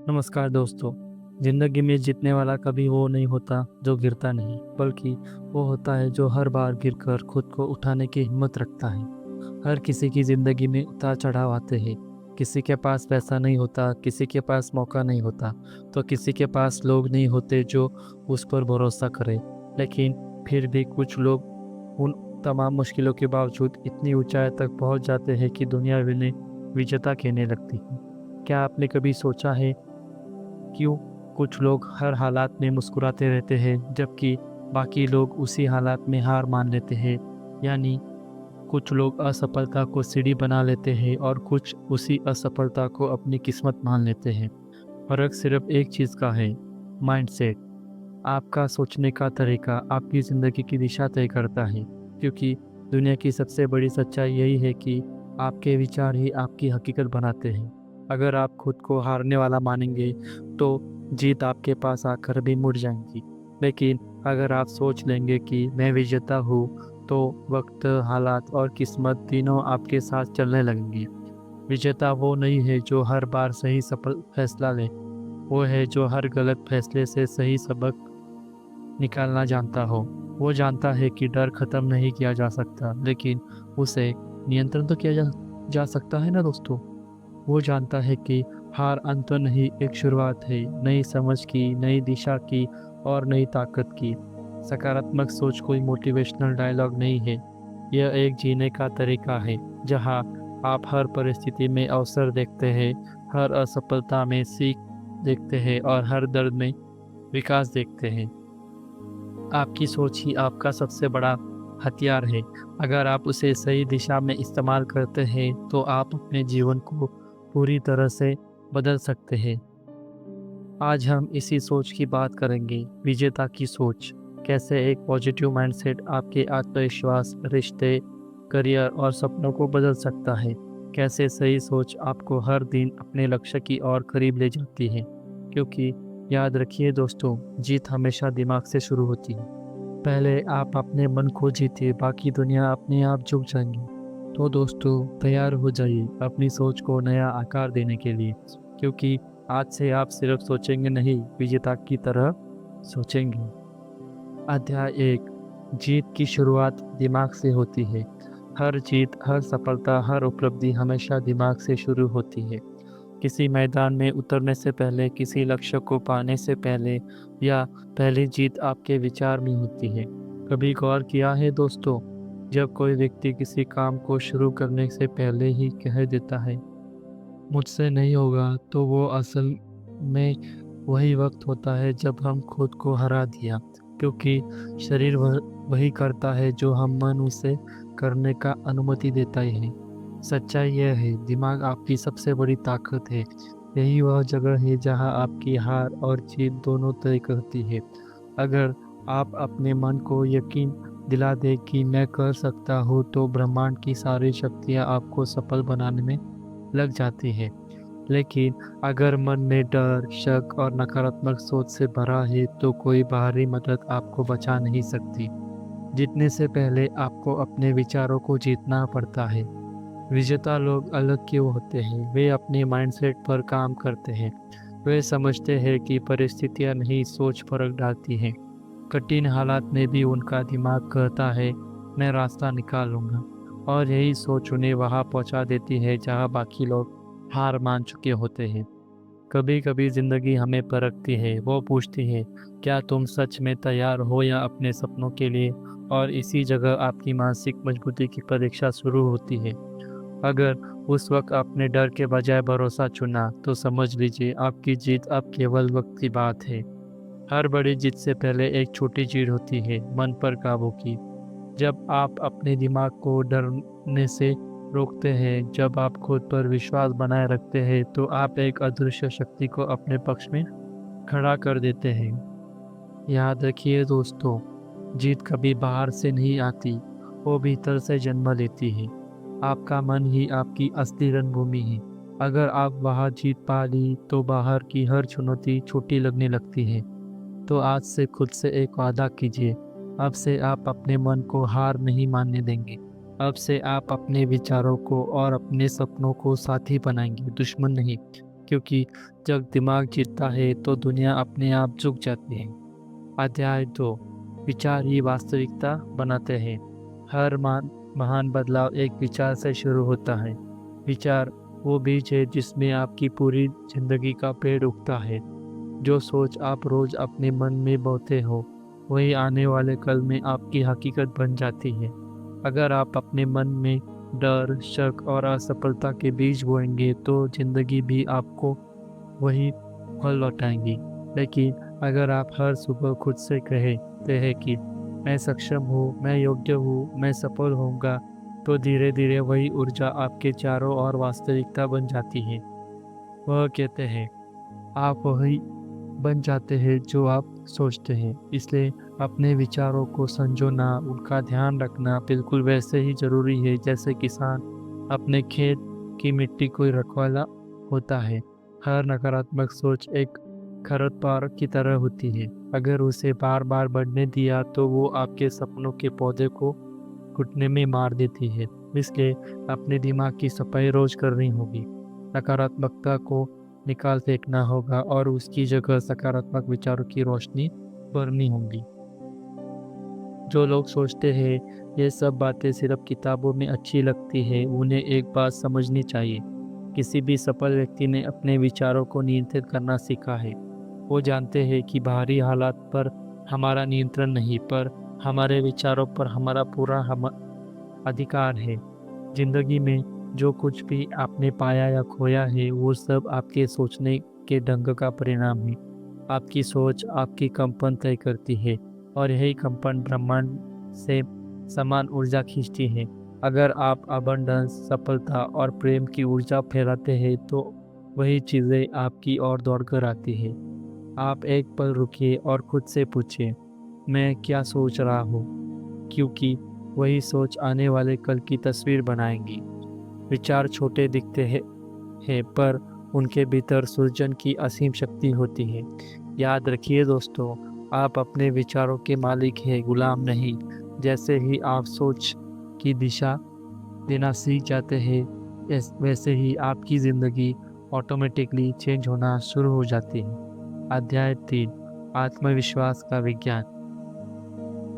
नमस्कार दोस्तों। ज़िंदगी में जीतने वाला कभी वो नहीं होता जो गिरता नहीं, बल्कि वो होता है जो हर बार गिरकर खुद को उठाने की हिम्मत रखता है। हर किसी की ज़िंदगी में उतार चढ़ाव आते हैं। किसी के पास पैसा नहीं होता, किसी के पास मौका नहीं होता, तो किसी के पास लोग नहीं होते जो उस पर भरोसा करें। लेकिन फिर भी कुछ लोग उन तमाम मुश्किलों के बावजूद इतनी ऊंचाई तक पहुंच जाते हैं कि दुनिया उन्हें विजेता कहने लगती है। क्या आपने कभी सोचा है क्यों कुछ लोग हर हालात में मुस्कुराते रहते हैं जबकि बाकी लोग उसी हालात में हार मान लेते हैं? यानी कुछ लोग असफलता को सीढ़ी बना लेते हैं और कुछ उसी असफलता को अपनी किस्मत मान लेते हैं। फर्क सिर्फ एक चीज़ का है, माइंडसेट। आपका सोचने का तरीका आपकी ज़िंदगी की दिशा तय करता है, क्योंकि दुनिया की सबसे बड़ी सच्चाई यही है कि आपके विचार ही आपकी हकीकत बनाते हैं। अगर आप खुद को हारने वाला मानेंगे तो जीत आपके पास आकर भी मुड़ जाएंगी। लेकिन अगर आप सोच लेंगे कि मैं विजेता हूँ, तो वक्त, हालात और किस्मत तीनों आपके साथ चलने लगेंगी। विजेता वो नहीं है जो हर बार सही सफल फैसला ले, वो है जो हर गलत फैसले से सही सबक निकालना जानता हो। वो जानता है कि डर खत्म नहीं किया जा सकता, लेकिन उसे नियंत्रण तो किया जा सकता है ना दोस्तों। वो जानता है कि हार अंत नहीं, एक शुरुआत है, नई समझ की, नई दिशा की और नई ताकत की। सकारात्मक सोच कोई मोटिवेशनल डायलॉग नहीं है, यह एक जीने का तरीका है जहाँ आप हर परिस्थिति में अवसर देखते हैं, हर असफलता में सीख देखते हैं और हर दर्द में विकास देखते हैं। आपकी सोच ही आपका सबसे बड़ा हथियार है। अगर आप उसे सही दिशा में इस्तेमाल करते हैं तो आप अपने जीवन को पूरी तरह से बदल सकते हैं। आज हम इसी सोच की बात करेंगे, विजेता की सोच। कैसे एक पॉजिटिव माइंडसेट आपके आत्मविश्वास, रिश्ते, करियर और सपनों को बदल सकता है। कैसे सही सोच आपको हर दिन अपने लक्ष्य की ओर करीब ले जाती है। क्योंकि याद रखिए दोस्तों, जीत हमेशा दिमाग से शुरू होती है। पहले आप अपने मन को जीतिए, बाकी दुनिया अपने आप झुक जाएंगी। तो दोस्तों, तैयार हो जाइए अपनी सोच को नया आकार देने के लिए, क्योंकि आज से आप सिर्फ सोचेंगे नहीं, विजेता की तरह सोचेंगे। अध्याय 1। जीत की शुरुआत दिमाग से होती है। हर जीत, हर सफलता, हर उपलब्धि हमेशा दिमाग से शुरू होती है। किसी मैदान में उतरने से पहले, किसी लक्ष्य को पाने से पहले या पहली जीत आपके विचार में होती है। कभी गौर किया है दोस्तों, जब कोई व्यक्ति किसी काम को शुरू करने से पहले ही कह देता है मुझसे नहीं होगा, तो वो असल में वही वक्त होता है जब हम खुद को हरा दिया। क्योंकि शरीर वही करता है जो हम मन उसे करने का अनुमति देता ही है। सच्चाई यह है, दिमाग आपकी सबसे बड़ी ताकत है। यही वह जगह है जहां आपकी हार और जीत दोनों तय करती है। अगर आप अपने मन को यकीन दिला दे कि मैं कर सकता हूँ, तो ब्रह्मांड की सारी शक्तियाँ आपको सफल बनाने में लग जाती है। लेकिन अगर मन में डर, शक और नकारात्मक सोच से भरा है, तो कोई बाहरी मदद आपको बचा नहीं सकती। जीतने से पहले आपको अपने विचारों को जीतना पड़ता है। विजेता लोग अलग क्यों होते हैं? वे अपने माइंडसेट पर काम करते हैं। वे समझते हैं कि परिस्थितियां नहीं, सोच फर्क डालती हैं। कठिन हालात में भी उनका दिमाग कहता है मैं रास्ता निकालूंगा, और यही सोच उन्हें वहां पहुंचा देती है जहां बाकी लोग हार मान चुके होते हैं। कभी कभी जिंदगी हमें परखती है, वो पूछती है क्या तुम सच में तैयार हो या अपने सपनों के लिए। और इसी जगह आपकी मानसिक मजबूती की परीक्षा शुरू होती है। अगर उस वक्त आपने डर के बजाय भरोसा चुना, तो समझ लीजिए आपकी जीत अब केवल वक्त की बात है। हर बड़ी जीत से पहले एक छोटी जीत होती है, मन पर काबू की। जब आप अपने दिमाग को डरने से रोकते हैं, जब आप खुद पर विश्वास बनाए रखते हैं, तो आप एक अदृश्य शक्ति को अपने पक्ष में खड़ा कर देते हैं। याद रखिए दोस्तों, जीत कभी बाहर से नहीं आती, वो भीतर से जन्म लेती है। आपका मन ही आपकी असली रणभूमि है। अगर आप वहाँ जीत पा ली, तो बाहर की हर चुनौती छोटी लगने लगती है। तो आज से खुद से एक वादा कीजिए, अब से आप अपने मन को हार नहीं मानने देंगे। अब से आप अपने विचारों को और अपने सपनों को साथी बनाएंगे, दुश्मन नहीं। क्योंकि जब दिमाग जीतता है तो दुनिया अपने आप झुक जाती है। अध्याय 2, विचार ही वास्तविकता बनाते हैं। हर महान बदलाव एक विचार से शुरू होता है। विचार वो बीज है जिसमें आपकी पूरी जिंदगी का पेड़ उगता है। जो सोच आप रोज अपने मन में बोते हो वही आने वाले कल में आपकी हकीकत बन जाती है। अगर आप अपने मन में डर, शक और असफलता के बीज बोएंगे तो जिंदगी भी आपको वही फल लौटाएंगी। लेकिन अगर आप हर सुबह खुद से कहते हैं कि मैं सक्षम हूँ, मैं योग्य हूँ, मैं सफल होऊंगा, तो धीरे धीरे वही ऊर्जा आपके चारों ओर वास्तविकता बन जाती है। वह कहते हैं आप वही बन जाते हैं जो आप सोचते हैं। इसलिए अपने विचारों को संजोना, उनका ध्यान रखना बिल्कुल वैसे ही जरूरी है जैसे किसान अपने खेत की मिट्टी को रखवाला होता है। हर नकारात्मक सोच एक खरपतवार की तरह होती है। अगर उसे बार बार बढ़ने दिया तो वो आपके सपनों के पौधे को घुटने में मार देती है। इसलिए अपने दिमाग की सफाई रोज करनी होगी। नकारात्मकता को निकाल फेंकना होगा और उसकी जगह सकारात्मक विचारों की रोशनी भरनी होगी। जो लोग सोचते हैं ये सब बातें सिर्फ किताबों में अच्छी लगती है, उन्हें एक बात समझनी चाहिए। किसी भी सफल व्यक्ति ने अपने विचारों को नियंत्रित करना सीखा है। वो जानते हैं कि बाहरी हालात पर हमारा नियंत्रण नहीं, पर हमारे विचारों पर हमारा पूरा अधिकार है। जिंदगी में जो कुछ भी आपने पाया या खोया है वो सब आपके सोचने के ढंग का परिणाम है। आपकी सोच आपकी कंपन तय करती है और यही कंपन ब्रह्मांड से समान ऊर्जा खींचती है। अगर आप अबंडेंस, सफलता और प्रेम की ऊर्जा फैलाते हैं तो वही चीज़ें आपकी ओर दौड़कर आती है। आप एक पल रुकिए और खुद से पूछिए मैं क्या सोच रहा हूँ, क्योंकि वही सोच आने वाले कल की तस्वीर बनाएंगी। विचार छोटे दिखते हैं पर उनके भीतर सृजन की असीम शक्ति होती है। याद रखिए दोस्तों, आप अपने विचारों के मालिक हैं, गुलाम नहीं। जैसे ही आप सोच की दिशा देना सीख जाते हैं वैसे ही आपकी ज़िंदगी ऑटोमेटिकली चेंज होना शुरू हो जाती है। अध्याय 3, आत्मविश्वास का विज्ञान।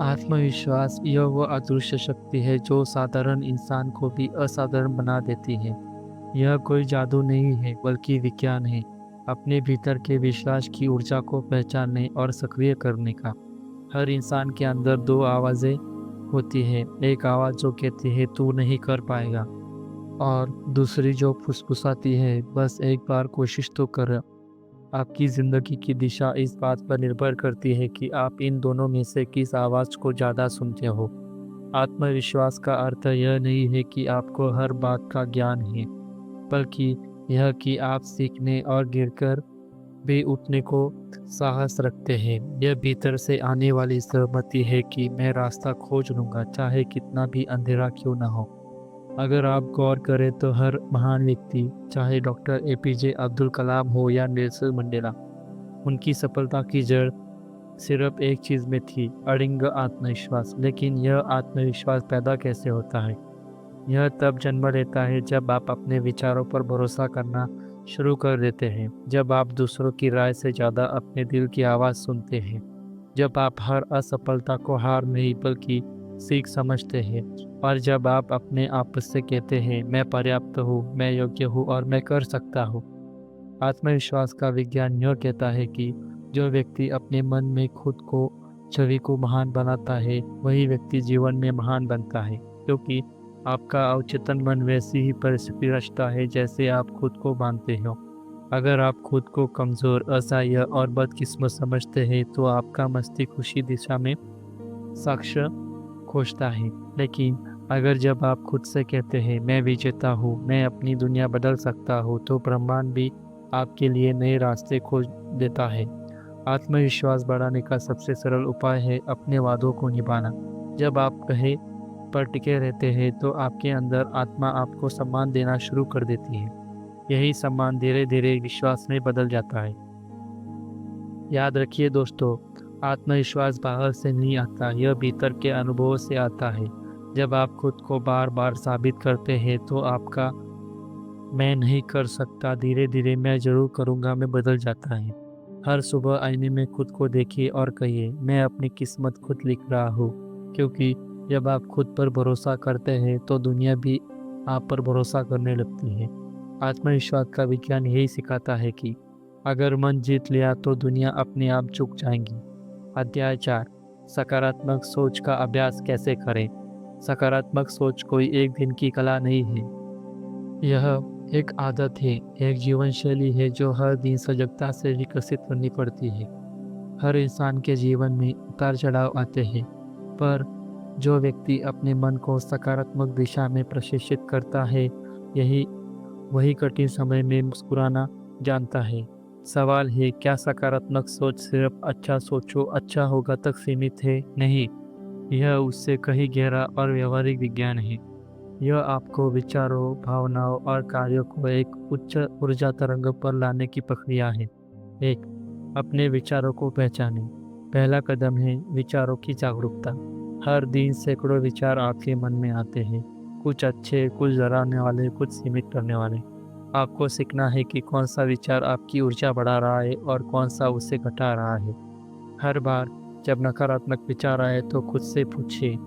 आत्मविश्वास यह वह अदृश्य शक्ति है जो साधारण इंसान को भी असाधारण बना देती है। यह कोई जादू नहीं है बल्कि विज्ञान है, अपने भीतर के विश्वास की ऊर्जा को पहचानने और सक्रिय करने का। हर इंसान के अंदर दो आवाज़ें होती हैं, एक आवाज़ जो कहती है तू नहीं कर पाएगा, और दूसरी जो फुसफुसाती है बस एक बार कोशिश तो कर। आपकी ज़िंदगी की दिशा इस बात पर निर्भर करती है कि आप इन दोनों में से किस आवाज़ को ज़्यादा सुनते हो। आत्मविश्वास का अर्थ यह नहीं है कि आपको हर बात का ज्ञान है, बल्कि यह कि आप सीखने और गिरकर भी उठने को साहस रखते हैं। यह भीतर से आने वाली सहमति है कि मैं रास्ता खोज लूँगा, चाहे कितना भी अंधेरा क्यों ना हो। अगर आप गौर करें तो हर महान व्यक्ति, चाहे डॉक्टर एपीजे अब्दुल कलाम हो या नेल्सन मंडेला, उनकी सफलता की जड़ सिर्फ एक चीज़ में थी, अड़िंग आत्मविश्वास। लेकिन यह आत्मविश्वास पैदा कैसे होता है? यह तब जन्म लेता है जब आप अपने विचारों पर भरोसा करना शुरू कर देते हैं, जब आप दूसरों की राय से ज़्यादा अपने दिल की आवाज़ सुनते हैं, जब आप हर असफलता को हार नहीं बल्कि सीख समझते हैं, और जब आप अपने आप से कहते हैं मैं पर्याप्त हूँ, मैं योग्य हूँ और मैं कर सकता हूँ। आत्मविश्वास का विज्ञान यह कहता है कि जो व्यक्ति अपने मन में खुद को छवि को महान बनाता है वही व्यक्ति जीवन में महान बनता है, क्योंकि आपका अवचेतन मन वैसी ही परिस्थिति रचता है जैसे आप खुद को मानते हो। अगर आप खुद को कमज़ोर, असहाय और बदकिस्मत समझते हैं तो आपका मस्तिष्क उसी दिशा में साक्ष्य खोजता है। लेकिन अगर जब आप खुद से कहते हैं मैं विजेता हूँ, मैं अपनी दुनिया बदल सकता हूँ, तो ब्रह्मांड भी आपके लिए नए रास्ते खोज देता है। आत्मविश्वास बढ़ाने का सबसे सरल उपाय है अपने वादों को निभाना। जब आप कहे पर टिके रहते हैं तो आपके अंदर आत्मा आपको सम्मान देना शुरू कर देती है। यही सम्मान धीरे धीरे विश्वास में बदल जाता है। याद रखिए दोस्तों, आत्मविश्वास बाहर से नहीं आता, यह भीतर के अनुभव से आता है। जब आप खुद को बार बार साबित करते हैं तो आपका मैं नहीं कर सकता, धीरे-धीरे मैं ज़रूर करूँगा में बदल जाता है। हर सुबह आईने में खुद को देखिए और कहिए, मैं अपनी किस्मत खुद लिख रहा हूँ। क्योंकि जब आप खुद पर भरोसा करते हैं, तो दुनिया भी आप पर भरोसा करने लगती है। आत्मविश्वास का विज्ञान यही सिखाता है कि अगर मन जीत लिया तो दुनिया अपने आप झुक जाएगी। अध्याय 4, सकारात्मक सोच का अभ्यास कैसे करें? सकारात्मक सोच कोई एक दिन की कला नहीं है। यह एक आदत है, एक जीवन शैली है जो हर दिन सजगता से विकसित करनी पड़ती है। हर इंसान के जीवन में उतार चढ़ाव आते हैं, पर जो व्यक्ति अपने मन को सकारात्मक दिशा में प्रशिक्षित करता है, यही वही कठिन समय में मुस्कुराना जानता है। सवाल है, क्या सकारात्मक सोच सिर्फ अच्छा सोचो अच्छा होगा तक सीमित है? नहीं, यह उससे कहीं गहरा और व्यवहारिक विज्ञान है। यह आपको विचारों, भावनाओं और कार्यों को एक उच्च ऊर्जा तरंग पर लाने की प्रक्रिया है। एक, अपने विचारों को पहचानें। पहला कदम है विचारों की जागरूकता। हर दिन सैकड़ों विचार आपके मन में आते हैं, कुछ अच्छे, कुछ डराने वाले, कुछ सीमित करने वाले। आपको सीखना है कि कौन सा विचार आपकी ऊर्जा बढ़ा रहा है और कौन सा उसे घटा रहा है। हर बार जब नकारात्मक विचार आए तो खुद से पूछिए,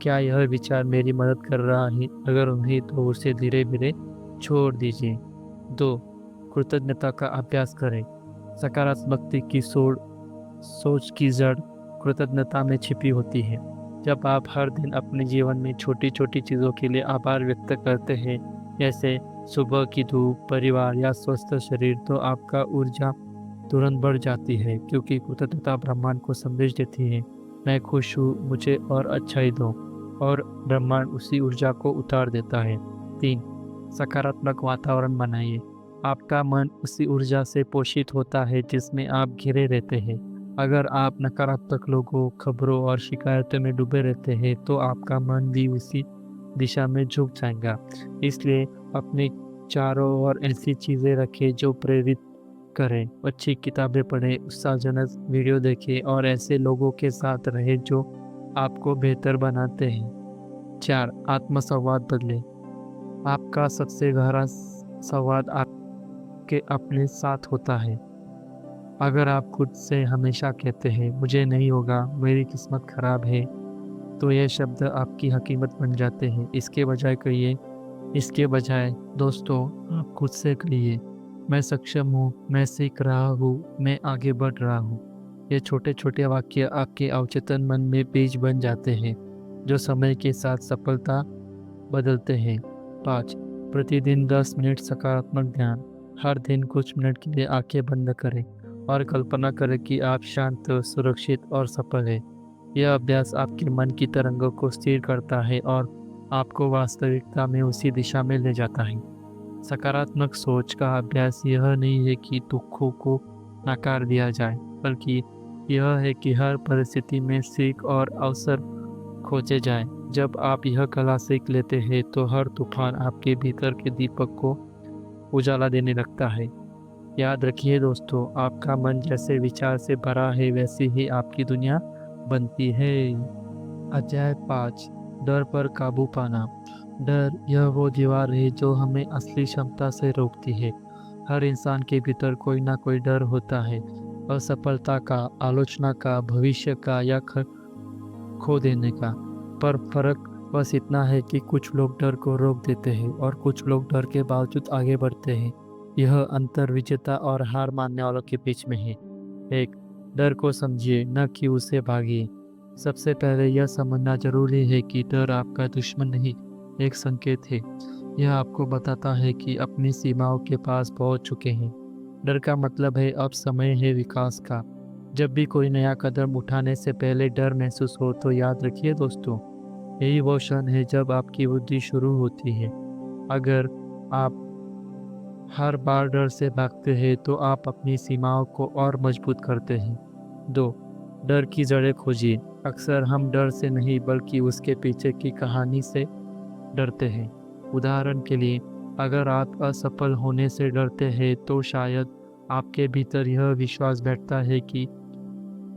क्या यह विचार मेरी मदद कर रहा है? अगर नहीं तो उसे धीरे धीरे छोड़ दीजिए। 2, कृतज्ञता का अभ्यास करें। सकारात्मकता की सोच की जड़ कृतज्ञता में छिपी होती है। जब आप हर दिन अपने जीवन में छोटी छोटी चीज़ों के लिए आभार व्यक्त करते हैं, जैसे सुबह की धूप, परिवार या स्वस्थ शरीर, तो आपका ऊर्जा तुरंत बढ़ जाती है, क्योंकि कृतज्ञता ब्रह्मांड को संदेश देती है, मैं खुश हूँ, मुझे और अच्छाई दो, और ब्रह्मांड उसी ऊर्जा को उतार देता है। 3, सकारात्मक वातावरण बनाइए। आपका मन उसी ऊर्जा से पोषित होता है जिसमें आप घिरे रहते हैं। अगर आप नकारात्मक लोगों, खबरों और शिकायतों में डूबे रहते हैं, तो आपका मन भी उसी दिशा में झुक जाएगा। इसलिए अपने चारों ओर ऐसी चीज़ें रखें जो प्रेरित करें, अच्छी किताबें पढ़ें, उत्साहजनक वीडियो देखें और ऐसे लोगों के साथ रहें जो आपको बेहतर बनाते हैं। 4, आत्म-संवाद बदलें। आपका सबसे गहरा संवाद आपके अपने साथ होता है। अगर आप खुद से हमेशा कहते हैं, मुझे नहीं होगा, मेरी किस्मत खराब है, तो ये शब्द आपकी हकीकत बन जाते हैं। इसके बजाय दोस्तों, आप खुद से कहिए, मैं सक्षम हूँ, मैं सीख रहा हूँ, मैं आगे बढ़ रहा हूँ। ये छोटे छोटे वाक्य आपके अवचेतन मन में बीज बन जाते हैं, जो समय के साथ सफलता बदलते हैं। 5, प्रतिदिन 10 मिनट सकारात्मक ध्यान। हर दिन कुछ मिनट के लिए आंखें बंद करें और कल्पना करें कि आप शांत, सुरक्षित और सफल हैं। यह अभ्यास आपके मन की तरंगों को स्थिर करता है और आपको वास्तविकता में उसी दिशा में ले जाता है। सकारात्मक सोच का अभ्यास यह नहीं है कि दुखों को नकार दिया जाए, बल्कि यह है कि हर परिस्थिति में सीख और अवसर खोजे जाएं। जब आप यह कला सीख लेते हैं, तो हर तूफान आपके भीतर के दीपक को उजाला देने लगता है। याद रखिए दोस्तों, आपका मन जैसे विचार से भरा है, वैसी ही आपकी दुनिया बनती है। अध्याय 5, डर पर काबू पाना। डर यह वो दीवार है जो हमें असली क्षमता से रोकती है। हर इंसान के भीतर कोई ना कोई डर होता है, असफलता का, आलोचना का, भविष्य का या खो देने का। पर फर्क बस इतना है कि कुछ लोग डर को रोक देते हैं और कुछ लोग डर के बावजूद आगे बढ़ते हैं। यह अंतर विजेता और हार मानने वालों के बीच में है। 1, डर को समझिए, न कि उसे भागिए। सबसे पहले यह समझना जरूरी है कि डर आपका दुश्मन नहीं, एक संकेत है। यह आपको बताता है कि अपनी सीमाओं के पास पहुंच चुके हैं। डर का मतलब है अब समय है विकास का। जब भी कोई नया कदम उठाने से पहले डर महसूस हो, तो याद रखिए दोस्तों, यही वो क्षण है जब आपकी वृद्धि शुरू होती है। अगर आप हर बार डर से भागते हैं, तो आप अपनी सीमाओं को और मजबूत करते हैं। 2, डर की जड़ें खोजिए। अक्सर हम डर से नहीं, बल्कि उसके पीछे की कहानी से डरते हैं। उदाहरण के लिए, अगर आप असफल होने से डरते हैं, तो शायद आपके भीतर यह विश्वास बैठता है कि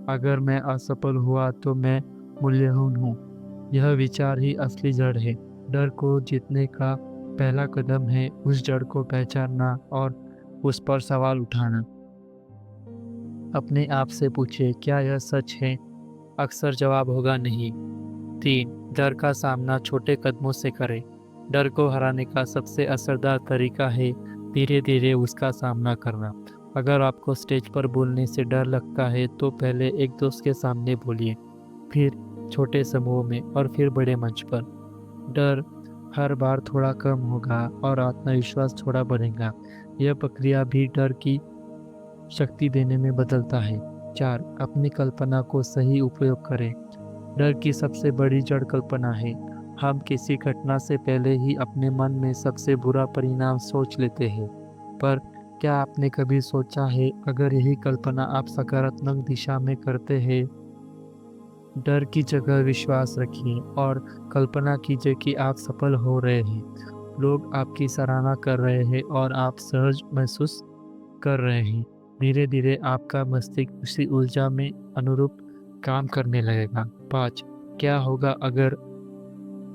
अगर मैं असफल हुआ तो मैं मूल्यहीन हूँ। यह विचार ही असली जड़ है। डर को जीतने का पहला कदम है उस जड़ को पहचानना और उस पर सवाल उठाना। अपने आप से पूछिए, क्या यह सच है? अक्सर जवाब होगा नहीं। 3. डर का सामना छोटे कदमों से करें। डर को हराने का सबसे असरदार तरीका है धीरे धीरे उसका सामना करना। अगर आपको स्टेज पर बोलने से डर लगता है तो पहले एक दोस्त के सामने बोलिए, फिर छोटे समूह में और फिर बड़े मंच पर। डर हर बार थोड़ा कम होगा और आत्मविश्वास थोड़ा बढ़ेगा। यह प्रक्रिया भी डर की शक्ति देने में बदलता है। 4. अपनी कल्पना को सही उपयोग करें। डर की सबसे बड़ी जड़ कल्पना है। हम किसी घटना से पहले ही अपने मन में सबसे बुरा परिणाम सोच लेते हैं। पर क्या आपने कभी सोचा है, अगर यही कल्पना आप सकारात्मक दिशा में करते हैं? डर की जगह विश्वास रखिए और कल्पना कीजिए कि आप सफल हो रहे हैं। लोग आपकी सराहना कर रहे हैं और आप सहज महसूस कर रहे हैं। धीरे धीरे आपका मस्तिष्क उसी ऊर्जा में अनुरूप काम करने लगेगा। 5. क्या होगा अगर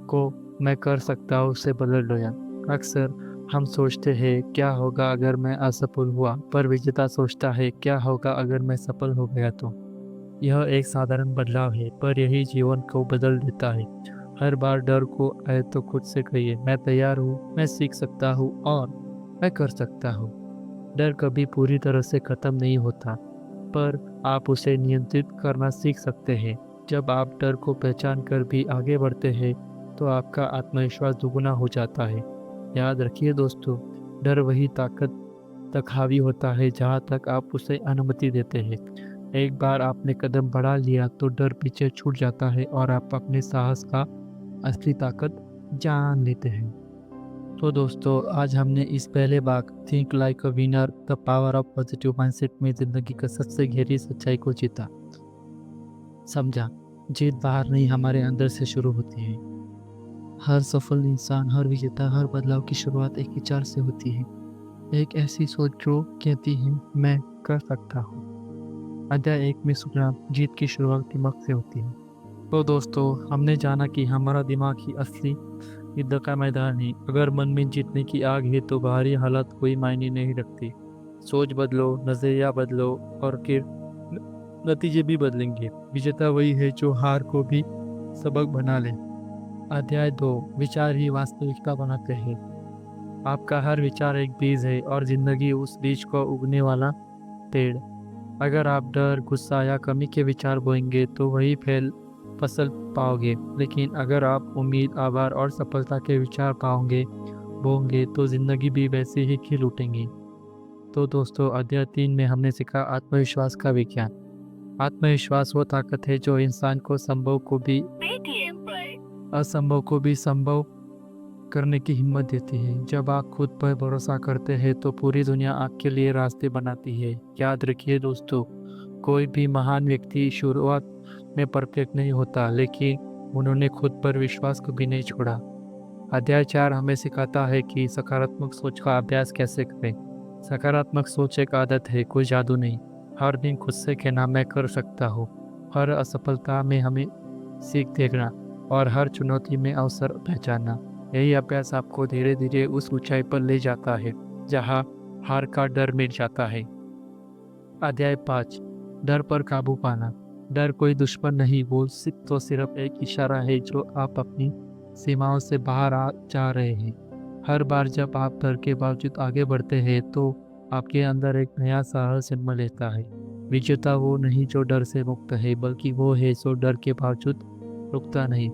को मैं कर सकता हूँ उसे बदल लो। अक्सर हम सोचते हैं क्या होगा अगर मैं असफल हुआ, पर विजेता सोचता है क्या होगा अगर मैं सफल हो गया तो। यह एक साधारण बदलाव है, पर यही जीवन को बदल देता है। हर बार डर को आए तो खुद से कहिए, मैं तैयार हूँ, मैं सीख सकता हूँ और मैं कर सकता हूँ। डर कभी पूरी तरह से खत्म नहीं होता, पर आप उसे नियंत्रित करना सीख सकते हैं। जब आप डर को पहचान कर भी आगे बढ़ते हैं तो आपका आत्मविश्वास दुगुना हो जाता है। याद रखिए दोस्तों, डर वही ताकत तक हावी होता है जहाँ तक आप उसे अनुमति देते हैं। एक बार आपने कदम बढ़ा लिया तो डर पीछे छूट जाता है और आप अपने साहस का असली ताकत जान लेते हैं। तो दोस्तों, आज हमने इस पहले भाग think like a winner the power of positive mindset में जिंदगी का सबसे गहरी सच्चाई को जीता, समझा। जीत बाहर नहीं, हमारे अंदर से शुरू होती है। हर सफल इंसान, हर विजेता, हर बदलाव की शुरुआत एक विचार से होती है। एक ऐसी सोच जो कहती है मैं कर सकता हूँ। अध्याय 1 में सुना, जीत की शुरुआत दिमाग से होती है। तो दोस्तों, हमने जाना कि हमारा दिमाग ही असली युद्ध का मैदान है। अगर मन में जीतने की आग है तो बाहरी हालात कोई मायने नहीं रखती। सोच बदलो, नजरिया बदलो और फिर नतीजे भी बदलेंगे। विजेता वही है जो हार को भी सबक बना ले। अध्याय 2, विचार ही वास्तविकता बनाते हैं। आपका हर विचार एक बीज है और जिंदगी उस बीज को उगने वाला पेड़। अगर आप डर, गुस्सा या कमी के विचार बोएंगे तो वही फसल पाओगे। लेकिन अगर आप उम्मीद, आभार और सफलता के विचार बोएंगे तो जिंदगी भी वैसे ही खिल उठेंगी। तो दोस्तों, अध्याय 3 में हमने सीखा आत्मविश्वास का विज्ञान। आत्मविश्वास वो ताकत है जो इंसान को असंभव को भी संभव करने की हिम्मत देती है। जब आप खुद पर भरोसा करते हैं तो पूरी दुनिया आपके लिए रास्ते बनाती है। याद रखिए दोस्तों, कोई भी महान व्यक्ति शुरुआत में परफेक्ट नहीं होता, लेकिन उन्होंने खुद पर विश्वास कभी नहीं छोड़ा। अध्याय 4 हमें सिखाता है कि सकारात्मक सोच का अभ्यास कैसे करें। सकारात्मक सोच एक आदत है, कोई जादू नहीं। हर दिन खुद से कहना मैं कर सकता हूँ, हर असफलता में हमें सीख देखना और हर चुनौती में अवसर पहचानना। यही अभ्यास आपको धीरे धीरे उस ऊंचाई पर ले जाता है जहाँ हार का डर मिट जाता है। अध्याय 5, डर पर काबू पाना। डर कोई दुश्मन नहीं, वो सिर्फ एक इशारा है जो आप अपनी सीमाओं से बाहर आ जा रहे हैं। हर बार जब आप डर के बावजूद आगे बढ़ते हैं तो आपके अंदर एक नया साहस जन्म लेता है। विजेता वो नहीं जो डर से मुक्त है, बल्कि वो है जो डर के बावजूद रुकता नहीं।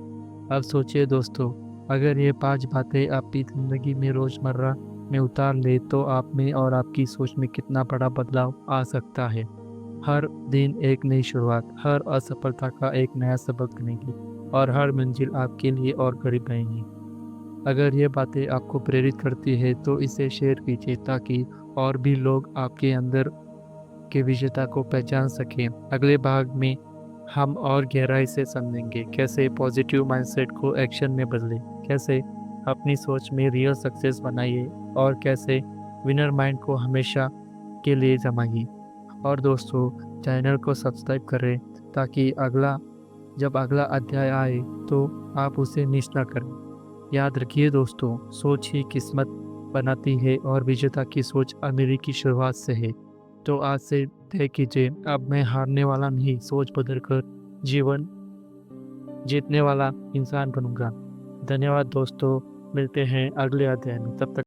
अब सोचिए दोस्तों, अगर ये 5 बातें आपकी जिंदगी में रोजमर्रा में उतार ले तो आप में और आपकी सोच में कितना बड़ा बदलाव आ सकता है। हर दिन एक नई शुरुआत, हर असफलता का एक नया सबक बनेगी और हर मंजिल आपके लिए और करीब आएगी। अगर ये बातें आपको प्रेरित करती है तो इसे शेयर कीजिए ताकि और भी लोग आपके अंदर के विजेता को पहचान सकें। अगले भाग में हम और गहराई से समझेंगे कैसे पॉजिटिव माइंडसेट को एक्शन में बदलें, कैसे अपनी सोच में रियल सक्सेस बनाइए और कैसे विनर माइंड को हमेशा के लिए जमाइए। और दोस्तों, चैनल को सब्सक्राइब करें ताकि जब अगला अध्याय आए तो आप उसे मिस ना करें। याद रखिए दोस्तों, सोच ही किस्मत बनाती है और विजेता की सोच अमीरी की शुरुआत से है। तो आज से तय कीजिए, अब मैं हारने वाला नहीं, सोच बदल कर जीवन जीतने वाला इंसान बनूंगा। धन्यवाद दोस्तों, मिलते हैं अगले अध्याय में, तब तक